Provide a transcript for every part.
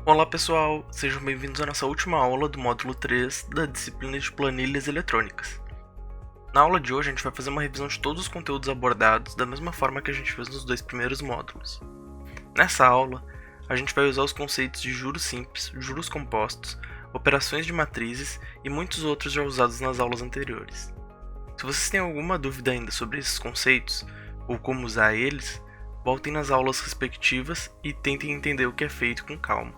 Olá pessoal, sejam bem-vindos à nossa última aula do módulo 3 da disciplina de planilhas eletrônicas. Na aula de hoje a gente vai fazer uma revisão de todos os conteúdos abordados da mesma forma que a gente fez nos dois primeiros módulos. Nessa aula, a gente vai usar os conceitos de juros simples, juros compostos, operações de matrizes e muitos outros já usados nas aulas anteriores. Se vocês têm alguma dúvida ainda sobre esses conceitos, ou como usar eles, voltem nas aulas respectivas e tentem entender o que é feito com calma.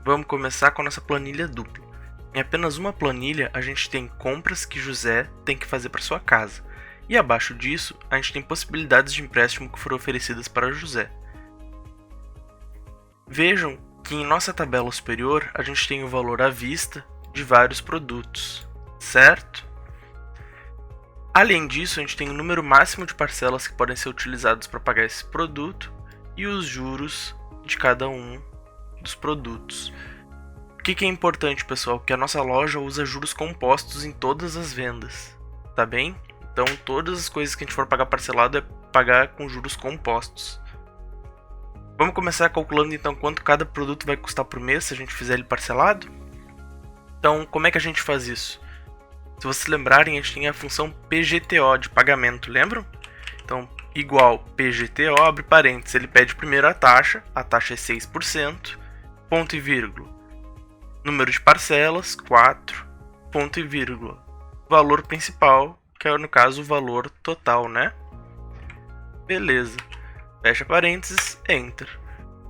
Vamos começar com a nossa planilha dupla. Em apenas uma planilha, a gente tem compras que José tem que fazer para sua casa, e abaixo disso, a gente tem possibilidades de empréstimo que foram oferecidas para José. Vejam que em nossa tabela superior, a gente tem o valor à vista de vários produtos, certo? Além disso, a gente tem o número máximo de parcelas que podem ser utilizados para pagar esse produto e os juros de cada um dos produtos. O que é importante, pessoal? Que a nossa loja usa juros compostos em todas as vendas, tá bem? Então, todas as coisas que a gente for pagar parcelado é pagar com juros compostos. Vamos começar calculando então quanto cada produto vai custar por mês se a gente fizer ele parcelado? Então, como é que a gente faz isso? Se vocês lembrarem, a gente tem a função PGTO de pagamento, lembram? Então, igual PGTO, abre parênteses, ele pede primeiro a taxa é 6%, ponto e vírgula, número de parcelas, 4, ponto e vírgula, valor principal, que é no caso o valor total, né? Beleza, fecha parênteses, Enter.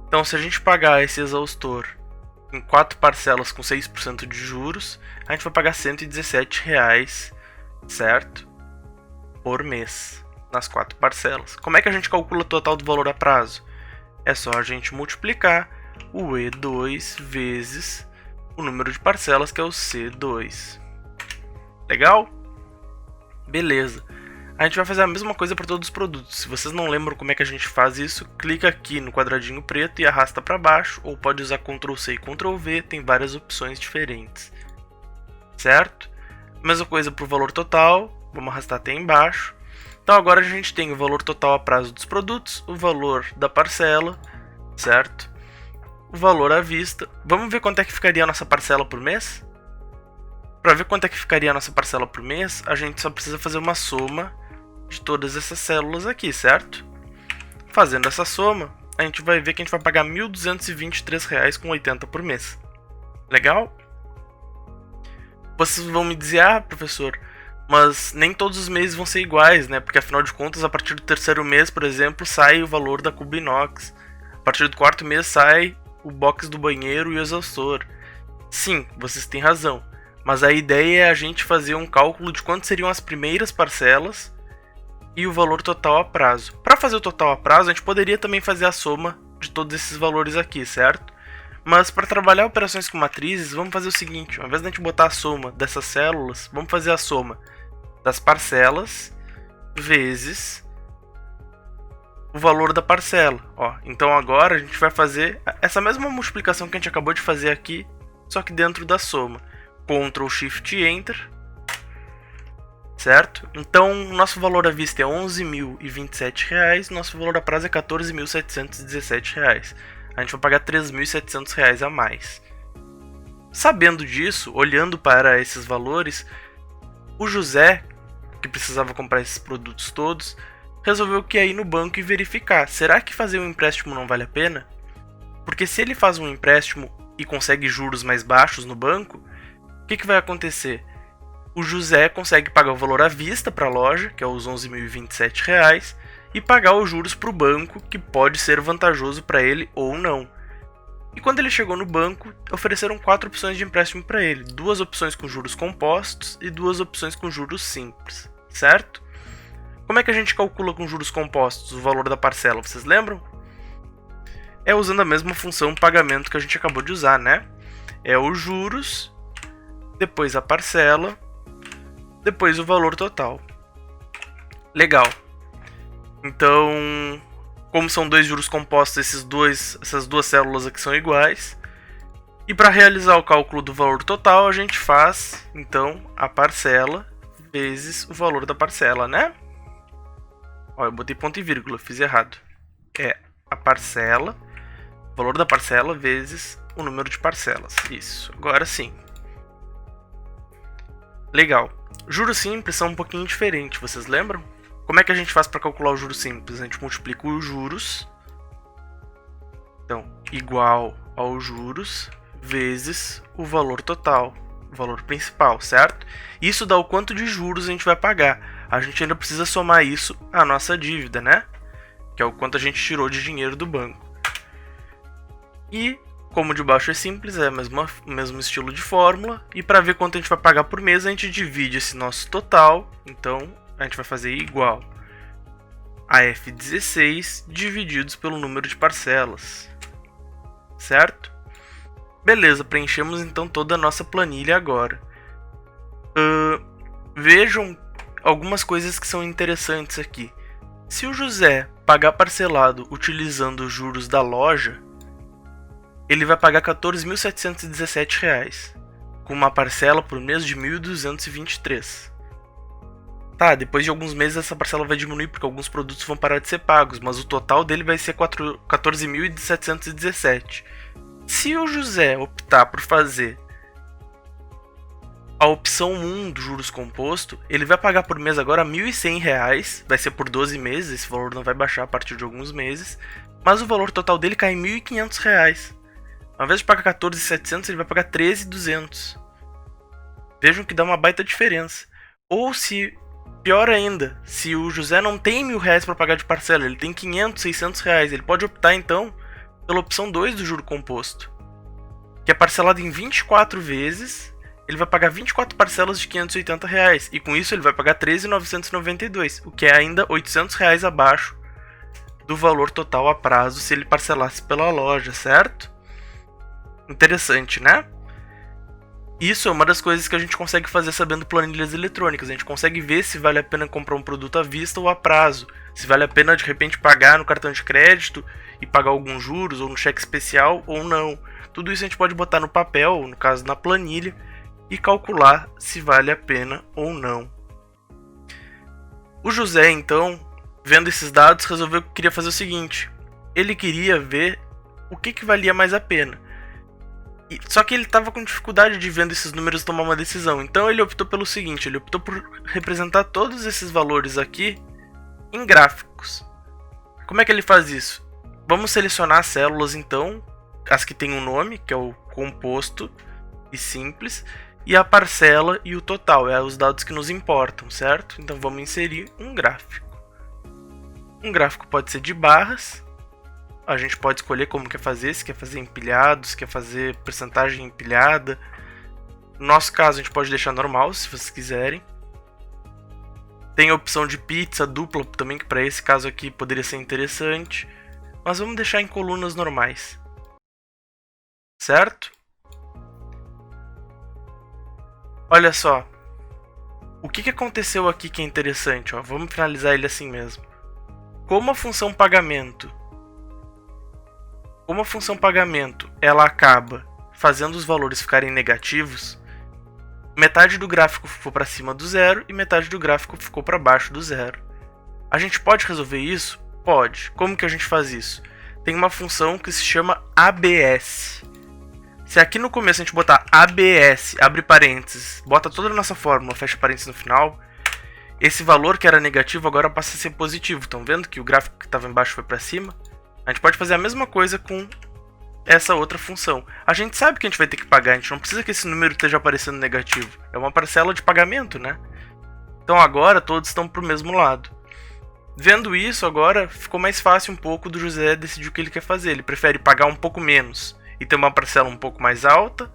Então, se a gente pagar esse exaustor em 4 parcelas com 6% de juros, a gente vai pagar R$ 117, certo? Por mês, nas 4 parcelas. Como é que a gente calcula o total do valor a prazo? É só a gente multiplicar o E2 vezes o número de parcelas, que é o C2. Legal? Beleza. A gente vai fazer a mesma coisa para todos os produtos. Se vocês não lembram como é que a gente faz isso, clica aqui no quadradinho preto e arrasta para baixo, ou pode usar Ctrl C e Ctrl V, tem várias opções diferentes. Certo? Mesma coisa para o valor total, vamos arrastar até embaixo. Então agora a gente tem o valor total a prazo dos produtos, o valor da parcela, certo? O valor à vista. Vamos ver quanto é que ficaria a nossa parcela por mês? Para ver quanto é que ficaria a nossa parcela por mês, a gente só precisa fazer uma soma de todas essas células aqui, certo? Fazendo essa soma, a gente vai ver que a gente vai pagar R$ 1.223,80 por mês. Legal? Vocês vão me dizer, professor, mas nem todos os meses vão ser iguais, né? Porque afinal de contas, a partir do terceiro mês, por exemplo, sai o valor da cuba inox. A partir do quarto mês sai o box do banheiro e o exaustor. Sim, vocês têm razão. Mas a ideia é a gente fazer um cálculo de quanto seriam as primeiras parcelas e o valor total a prazo. Para fazer o total a prazo, a gente poderia também fazer a soma de todos esses valores aqui, certo? Mas para trabalhar operações com matrizes, vamos fazer o seguinte: ao invés de a gente botar a soma dessas células, vamos fazer a soma das parcelas vezes o valor da parcela. Ó, então agora a gente vai fazer essa mesma multiplicação que a gente acabou de fazer aqui, só que dentro da soma. Ctrl Shift Enter. Certo? Então, nosso valor à vista é R$ 11.027, nosso valor a prazo é R$ 14.717. A gente vai pagar R$ 3.700 a mais. Sabendo disso, olhando para esses valores, o José, que precisava comprar esses produtos todos, resolveu que ia ir no banco e verificar. Será que fazer um empréstimo não vale a pena? Porque se ele faz um empréstimo e consegue juros mais baixos no banco, o que vai acontecer? O José consegue pagar o valor à vista para a loja, que é os R$ 11.027, e pagar os juros para o banco, que pode ser vantajoso para ele ou não. E quando ele chegou no banco, ofereceram 4 opções de empréstimo para ele. 2 opções com juros compostos e 2 opções com juros simples, certo? Como é que a gente calcula com juros compostos o valor da parcela, vocês lembram? É usando a mesma função pagamento que a gente acabou de usar, né? É os juros, depois a parcela, depois o valor total. Legal. Então, como são 2 juros compostos, essas duas células aqui são iguais. E para realizar o cálculo do valor total, a gente faz, então, a parcela vezes o valor da parcela, né? Ó, eu botei ponto e vírgula, fiz errado. É a parcela O valor da parcela vezes o número de parcelas. Isso, agora sim. Legal. Juros simples são um pouquinho diferentes, vocês lembram? Como é que a gente faz para calcular o juros simples? A gente multiplica os juros, então, igual ao juros vezes o valor total, o valor principal, certo? Isso dá o quanto de juros a gente vai pagar. A gente ainda precisa somar isso à nossa dívida, né? Que é o quanto a gente tirou de dinheiro do banco. E, como de baixo é simples, é o mesmo estilo de fórmula. E para ver quanto a gente vai pagar por mês, a gente divide esse nosso total. Então, a gente vai fazer igual a F16 divididos pelo número de parcelas. Certo? Beleza, preenchemos então toda a nossa planilha agora. Vejam algumas coisas que são interessantes aqui. Se o José pagar parcelado utilizando os juros da loja, ele vai pagar R$ 14.717, com uma parcela por mês de R$ 1.223. Tá, depois de alguns meses essa parcela vai diminuir porque alguns produtos vão parar de ser pagos, mas o total dele vai ser 14.717. Se o José optar por fazer a opção 1 do juros composto, ele vai pagar por mês agora R$ 1.100, vai ser por 12 meses, esse valor não vai baixar a partir de alguns meses, mas o valor total dele cai em R$ 1.500. Ao invés de pagar 14.700, ele vai pagar 13.200. Vejam que dá uma baita diferença. Ou se, pior ainda, se o José não tem R$ 1.000 para pagar de parcela, ele tem 500, 600 reais, ele pode optar então pela opção 2 do juro composto, que é parcelado em 24 vezes, ele vai pagar 24 parcelas de R$ 580 reais, e com isso ele vai pagar 13.992, o que é ainda R$ 800 reais abaixo do valor total a prazo se ele parcelasse pela loja, certo? Interessante, né? Isso é uma das coisas que a gente consegue fazer sabendo planilhas eletrônicas. A gente consegue ver se vale a pena comprar um produto à vista ou a prazo. Se vale a pena, de repente, pagar no cartão de crédito e pagar alguns juros ou no cheque especial ou não. Tudo isso a gente pode botar no papel, no caso na planilha, e calcular se vale a pena ou não. O José, então, vendo esses dados, resolveu que queria fazer o seguinte. Ele queria ver o que valia mais a pena. Só que ele estava com dificuldade de vendo esses números tomar uma decisão. Então ele optou pelo seguinte, ele optou por representar todos esses valores aqui em gráficos. Como é que ele faz isso? Vamos selecionar as células então, as que têm um nome, que é o composto e simples, e a parcela e o total, é os dados que nos importam, certo? Então vamos inserir um gráfico. Um gráfico pode ser de barras. A gente pode escolher como quer fazer, se quer fazer empilhado, se quer fazer percentagem empilhada. No nosso caso, a gente pode deixar normal, se vocês quiserem. Tem a opção de pizza dupla também, que para esse caso aqui poderia ser interessante. Mas vamos deixar em colunas normais. Certo? Olha só. O que aconteceu aqui que é interessante? Ó? Vamos finalizar ele assim mesmo. Como a função pagamento ela acaba fazendo os valores ficarem negativos, metade do gráfico ficou para cima do zero e metade do gráfico ficou para baixo do zero. A gente pode resolver isso? Pode. Como que a gente faz isso? Tem uma função que se chama ABS. Se aqui no começo a gente botar ABS, abre parênteses, bota toda a nossa fórmula, fecha parênteses no final, esse valor que era negativo agora passa a ser positivo. Estão vendo que o gráfico que estava embaixo foi para cima? A gente pode fazer a mesma coisa com essa outra função. A gente sabe que a gente vai ter que pagar, a gente não precisa que esse número esteja aparecendo negativo. É uma parcela de pagamento, né? Então agora todos estão para o mesmo lado. Vendo isso, agora ficou mais fácil um pouco do José decidir o que ele quer fazer. Ele prefere pagar um pouco menos e ter uma parcela um pouco mais alta,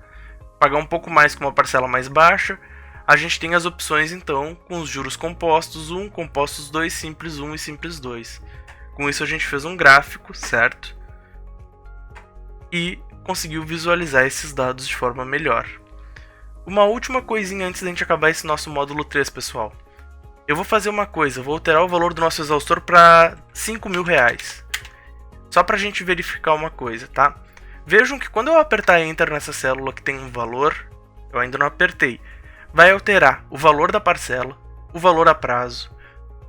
pagar um pouco mais com uma parcela mais baixa. A gente tem as opções então com os juros compostos 1, compostos 2, simples 1 e simples 2. Com isso a gente fez um gráfico, certo? E conseguiu visualizar esses dados de forma melhor. Uma última coisinha antes da gente acabar esse nosso módulo 3, pessoal. Eu vou fazer uma coisa, vou alterar o valor do nosso exaustor para R$ 5.000. Só para a gente verificar uma coisa, tá? Vejam que quando eu apertar Enter nessa célula que tem um valor, eu ainda não apertei, vai alterar o valor da parcela, o valor a prazo,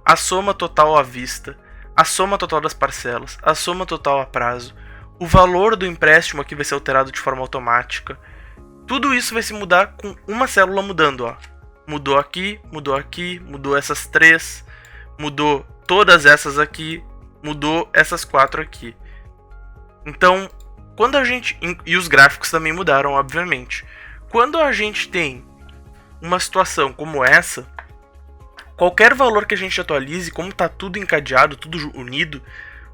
a soma total à vista, a soma total das parcelas, a soma total a prazo, O valor do empréstimo aqui vai ser alterado de forma automática. Tudo isso vai se mudar com uma célula mudando, ó. Mudou aqui, mudou essas 3, mudou todas essas aqui, mudou essas 4 aqui. Então, quando a gente... E os gráficos também mudaram, obviamente. Quando a gente tem uma situação como essa, qualquer valor que a gente atualize, como está tudo encadeado, tudo unido,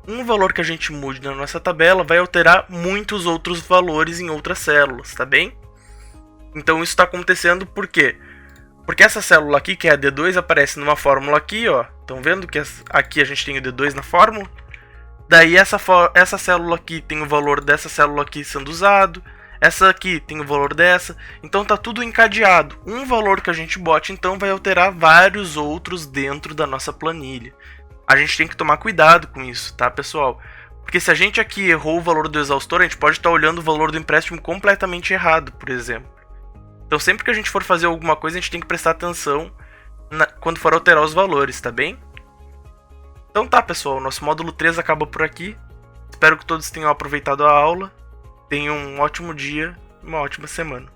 um valor que a gente mude na nossa tabela vai alterar muitos outros valores em outras células, tá bem? Então isso está acontecendo por quê? Porque essa célula aqui, que é a D2, aparece numa fórmula aqui, ó. Estão vendo que aqui a gente tem o D2 na fórmula? Daí essa célula aqui tem o valor dessa célula aqui sendo usado. Essa aqui tem o valor dessa. Então tá tudo encadeado. Um valor que a gente bote, então, vai alterar vários outros dentro da nossa planilha. A gente tem que tomar cuidado com isso, tá, pessoal? Porque se a gente aqui errou o valor do exaustor, a gente pode estar olhando o valor do empréstimo completamente errado, por exemplo. Então sempre que a gente for fazer alguma coisa, a gente tem que prestar atenção quando for alterar os valores, tá bem? Então tá, pessoal, nosso módulo 3 acaba por aqui. Espero que todos tenham aproveitado a aula. Tenham um ótimo dia e uma ótima semana.